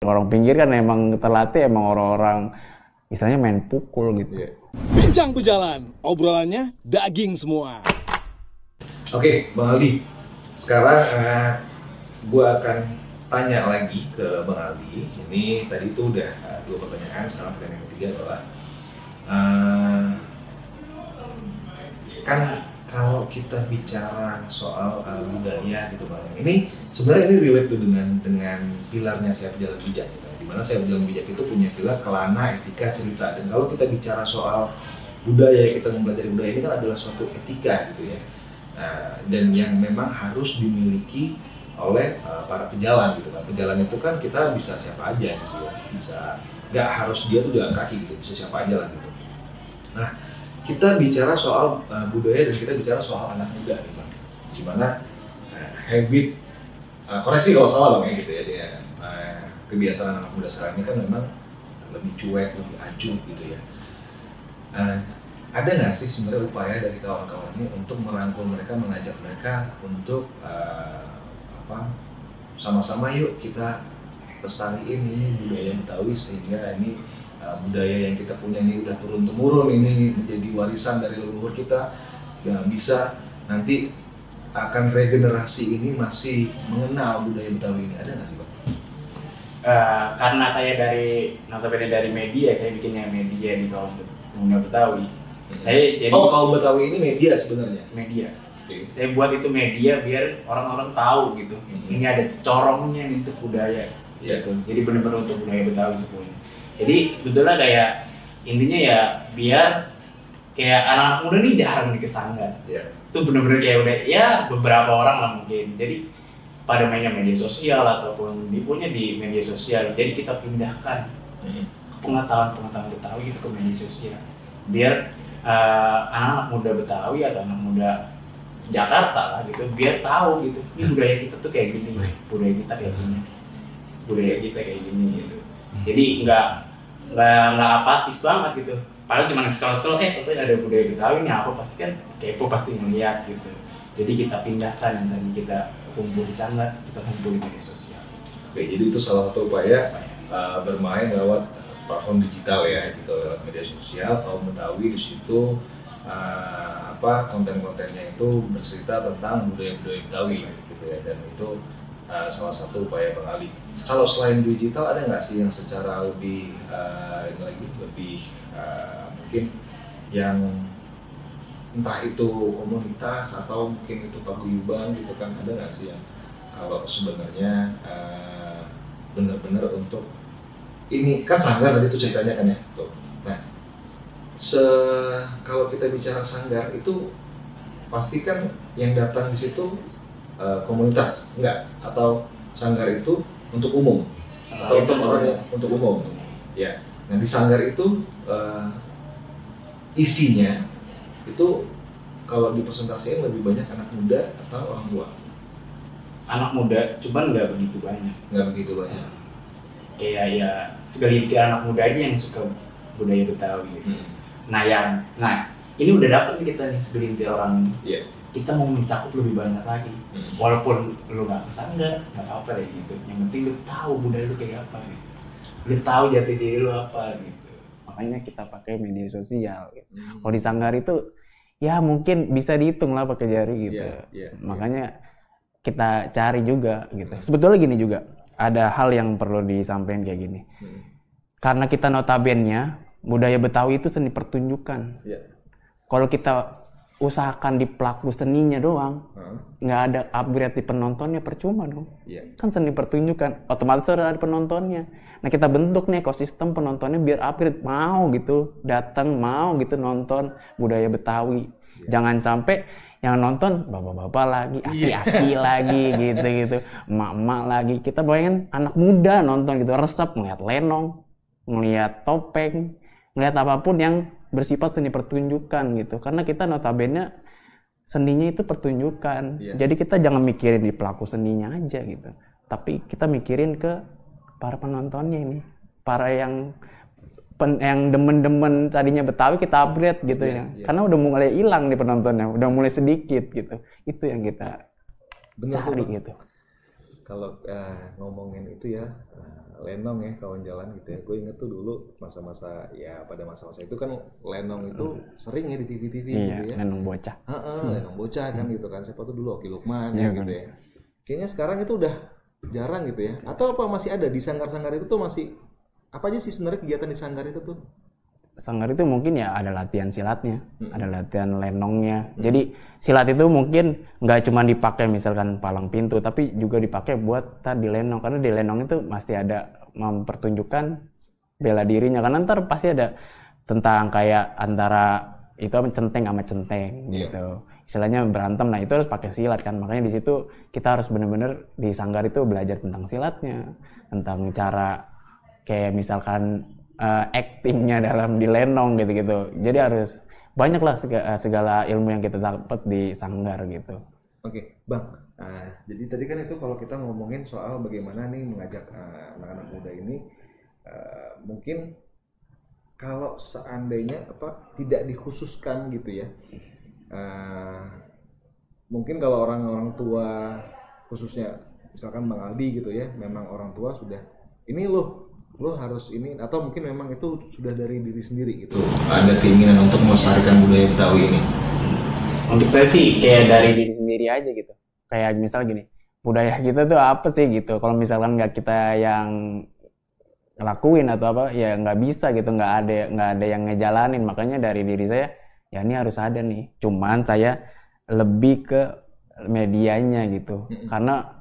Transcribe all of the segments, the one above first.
Orang pinggir kan emang terlatih emang orang-orang misalnya main pukul gitu. Bincang berjalan, obrolannya daging semua. Oke, Bang Aldi. Sekarang gue akan tanya lagi ke Bang Aldi. Ini tadi tuh udah 2 pertanyaan, sekarang pertanyaan yang ketiga adalah kan kalau kita bicara soal budaya gitu Bang. Ini sebenarnya ini relate tuh dengan pilarnya Siap Jalan Bijak. Dimana Siap Jalan Bijak itu punya pilar kelana, etika, cerita. Dan kalau kita bicara soal budaya, kita mempelajari budaya ini kan adalah suatu etika gitu ya. Dan yang memang harus dimiliki oleh para pejalan gitu kan. Pejalan itu kan kita bisa siapa aja gitu ya. Bisa, nggak harus dia tuh jalan kaki gitu, bisa siapa aja lah gitu. Nah, kita bicara soal budaya dan kita bicara soal anak muda gitu. Dimana habit, koreksi kalau salah Bang ya gitu ya, dia kebiasaan anak muda sekarang ini kan memang lebih cuek, lebih acuh gitu ya. Ada nggak sih sebenarnya upaya dari kawan-kawan ini untuk merangkul mereka, mengajak mereka untuk sama-sama yuk kita lestariin ini budaya Betawi sehingga ini budaya yang kita punya ini udah turun-temurun, ini menjadi warisan dari leluhur kita yang bisa nanti akan regenerasi ini masih mengenal budaya Betawi ini. Ada nggak sih Bang? Karena saya notabene dari media, saya bikinnya media di kaum pemuda Betawi. Saya jadi kaum Betawi ini media sebenarnya. Media. Okay. Saya buat itu media biar orang-orang tahu gitu. Ini ada corongnya nih untuk budaya. Gitu. Jadi benar-benar untuk budaya Betawi semuanya. Jadi sebetulnya kayak intinya ya biar kayak anak-anak muda nih jarang dikesanggar. Itu benar-benar kayak udah ya beberapa orang lah mungkin. Jadi pada mainnya media sosial ataupun punya di media sosial, jadi kita pindahkan pengetahuan Betawi itu ke media sosial biar anak-anak muda Betawi atau anak muda Jakarta lah gitu biar tahu gitu ini budaya kita tuh kayak gini, budaya kita kayak gini, budaya kita kayak gini gitu. Jadi nggak apatis banget gitu. Padahal cuma scroll katanya ada budaya Betawi ini apa, pasti kan kepo, pasti ngeliat gitu. Jadi kita pindahkan yang tadi kita kumpul di sana, kita kumpul di media sosial. Oke, jadi itu salah satu upaya bermain lewat platform digital ya, gitu, lewat media sosial. Kaum Betawi di situ konten-kontennya itu bercerita tentang budaya-budaya Betawi gitu ya, dan itu salah satu upaya Bang Ali. Kalau selain digital ada nggak sih yang secara lebih mungkin yang entah itu komunitas atau mungkin itu paguyuban gitu kan, ada nggak sih yang kalau sebenarnya benar-benar untuk ini kan sanggar tadi itu ceritanya kan ya tuh. Nah, kalau kita bicara sanggar itu pasti kan yang datang di situ komunitas enggak, atau sanggar itu untuk umum atau untuk orang yang untuk umum ya. Nah di sanggar itu isinya itu kalau dipresentasikan lebih banyak anak muda atau orang tua? Anak muda, cuman nggak begitu banyak. Nggak begitu banyak. Kayak ya segelintir anak muda aja yang suka budaya Betawi. Nah ini udah dapet nih kita nih segelintir orang. Kita mau mencakup lebih banyak lagi. Walaupun lu nggak kesanggar, nggak apa-apa deh gitu. Yang penting lu tahu budaya lu kayak apa nih. Lu tahu jati diri lu apa gitu. Makanya kita pakai media sosial. Gitu. Kalau di sanggar itu ya mungkin bisa dihitung lah pakai jari gitu. Makanya kita cari juga gitu. Sebetulnya gini juga, ada hal yang perlu disampaikan kayak gini. Karena kita notabene budaya Betawi itu seni pertunjukan. Kalau kita usahakan di pelaku seninya doang, nggak ada upgrade di penontonnya, percuma dong. Kan seni pertunjukan, otomatis ada penontonnya. Nah kita bentuk nih ekosistem penontonnya biar upgrade, mau gitu datang, mau gitu nonton budaya Betawi. Jangan sampai yang nonton bapak-bapak lagi, aki-aki lagi gitu, emak-emak lagi. Kita bayangin anak muda nonton gitu, resep ngeliat lenong, ngeliat topeng, ngeliat apapun yang bersifat seni pertunjukan gitu. Karena kita notabene seninya itu pertunjukan. Jadi kita jangan mikirin di pelaku seninya aja gitu. Tapi kita mikirin ke para penontonnya ini. Para yang demen-demen tadinya Betawi kita upgrade gitu ya. Karena udah mulai hilang di penontonnya, udah mulai sedikit gitu. Itu yang kita cari gitu. Kalau ngomongin itu ya lenong ya kawan jalan gitu ya. Gue inget tuh dulu masa-masa ya pada masa-masa itu kan lenong itu sering ya di TV-TV gitu ya. Lenong bocah. Lenong bocah kan gitu kan. Siapa tuh dulu Oki Lukman ya gitu ya. Kayaknya sekarang itu udah jarang gitu ya. Atau apa masih ada di sanggar-sanggar itu tuh masih apa aja sih sebenarnya kegiatan di sanggar itu tuh? Sanggar itu mungkin ya ada latihan silatnya, ada latihan lenongnya. Jadi silat itu mungkin nggak cuma dipakai misalkan palang pintu, tapi juga dipakai buat tadi lenong. Karena di lenong itu pasti ada mempertunjukkan bela dirinya. Karena ntar pasti ada tentang kayak antara itu centeng sama centeng gitu. Istilahnya berantem, nah itu harus pakai silat kan. Makanya di situ kita harus benar-benar di sanggar itu belajar tentang silatnya, tentang cara kayak misalkan actingnya dalam di lenong gitu-gitu. Jadi harus banyaklah segala ilmu yang kita dapat di sanggar gitu. Oke, Bang. Jadi tadi kan itu kalau kita ngomongin soal bagaimana nih mengajak anak-anak muda ini, mungkin kalau seandainya tidak dikhususkan gitu ya, mungkin kalau orang-orang tua khususnya misalkan Bang Aldi gitu ya, memang orang tua sudah ini lo harus ini, atau mungkin memang itu sudah dari diri sendiri gitu. Ada keinginan untuk melestarikan budaya Betawi ini. Untuk saya sih kayak dari diri sendiri aja gitu. Kayak misal gini, budaya kita tuh apa sih gitu. Kalau misalkan nggak kita yang ngelakuin atau apa, ya nggak bisa gitu, nggak ada yang ngejalanin. Makanya dari diri saya, ya ini harus ada nih. Cuman saya lebih ke medianya gitu. Karena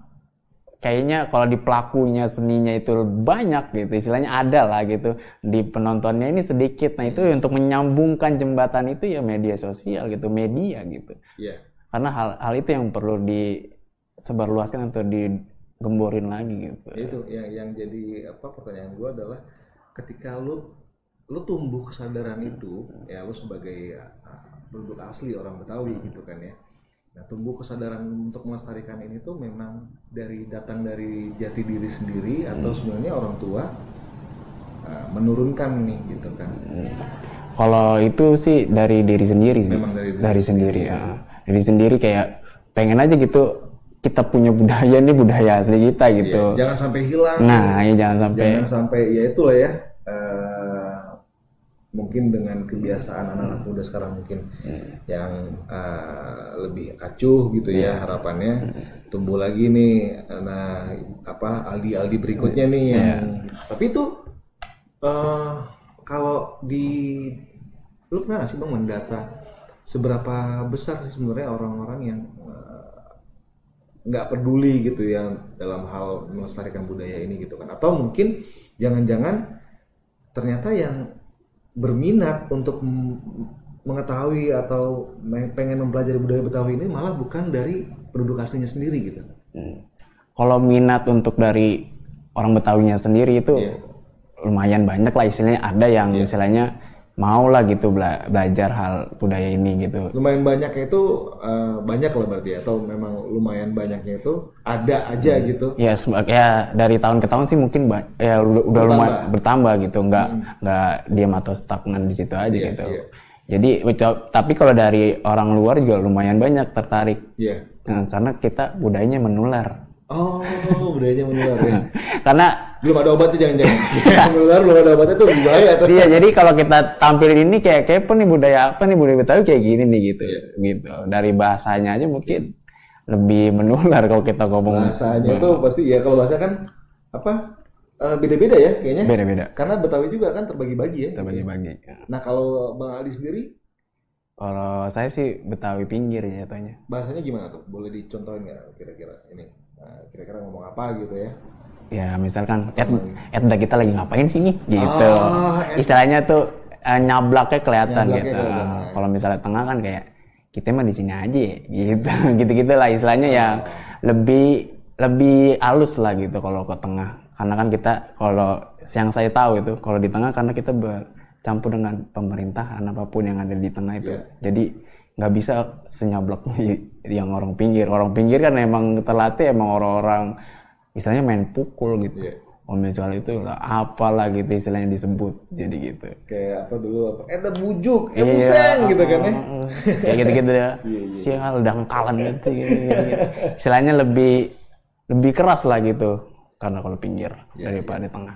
kayaknya kalau di pelakunya seninya itu banyak gitu, istilahnya ada lah gitu, di penontonnya ini sedikit. Nah itu untuk menyambungkan jembatan itu ya media sosial gitu, media gitu. Karena hal itu yang perlu disebarluaskan atau digemborin lagi gitu. Itu yang jadi pertanyaan gue adalah ketika lu tumbuh kesadaran itu ya, lu sebagai penduduk asli orang Betawi gitu kan ya. Nah, tumbuh kesadaran untuk melestarikan ini tuh memang datang dari jati diri sendiri atau sebenarnya orang tua menurunkan nih gitu kan? Kalau itu sih dari diri sendiri sih. Memang dari sendiri ya. Dari sendiri kayak pengen aja gitu kita punya budaya, ini budaya asli kita gitu. Iya, jangan sampai hilang. Nah, ya jangan sampai ya itulah ya. Mungkin dengan kebiasaan anak-anak muda sekarang mungkin yang lebih acuh gitu ya, harapannya tumbuh lagi nih Aldi berikutnya nih yang tapi itu kalau lu pernah nggak sih Bang mendata seberapa besar sih sebenarnya orang-orang yang nggak peduli gitu ya dalam hal melestarikan budaya ini gitu kan, atau mungkin jangan-jangan ternyata yang berminat untuk mengetahui atau pengen mempelajari budaya Betawi ini malah bukan dari penduduk aslinya sendiri gitu. Kalau minat untuk dari orang Betawinya sendiri itu lumayan banyak lah, istilahnya ada yang istilahnya mau lah gitu belajar hal budaya ini gitu. Lumayan banyaknya itu banyak lah berarti ya, atau memang lumayan banyaknya itu ada aja gitu. Ya dari tahun ke tahun sih mungkin ya udah lumayan bertambah gitu, nggak diam atau stagnan di situ aja gitu. Jadi tapi kalau dari orang luar juga lumayan banyak tertarik. Nah, karena kita budayanya menular. Oh, budayanya menular ya. Karena belum ada obatnya jangan-jangan. Menular belum ada obatnya tuh bahaya tuh. Iya, jadi kalau kita tampil ini kayak apa nih budaya Betawi kayak gini nih gitu. Gitu. Dari bahasanya aja mungkin lebih menular kalau kita ngomong. Bahasanya tuh pasti ya, kalau bahasa kan beda-beda ya kayaknya. Beda-beda. Karena Betawi juga kan terbagi-bagi ya. Terbagi-bagi. Ya. Nah, kalau Bang Aldi sendiri? Kalau saya sih Betawi pinggir ya jatuhnya. Bahasanya gimana tuh? Boleh dicontohin nggak kira-kira ini? Kira-kira ngomong apa gitu ya? Ya misalkan kita lagi ngapain sih nih gitu. Istilahnya tuh nyablaknya kelihatan gitu. Kalau misalnya tengah kan kayak kita mah di sini aja gitu. Gitu-gitu lah istilahnya yang lebih halus lah gitu kalau ke tengah. Karena kan kita kalau yang saya tahu itu kalau di tengah karena kita bercampur dengan pemerintahan apapun yang ada di tengah itu. Jadi nggak bisa senyablak yang orang pinggir. Orang pinggir kan emang terlatih emang orang-orang istilahnya main pukul gitu. Kalau misalnya itu lah apalah gitu istilahnya disebut jadi gitu. Kayak apa dulu eta bujuk, pusing gitu kan ya. Kayak gitu-gitu ya. Sial dangkalan gitu. Istilahnya lebih lebih keras lah gitu karena kalau pinggir daripada di tengah.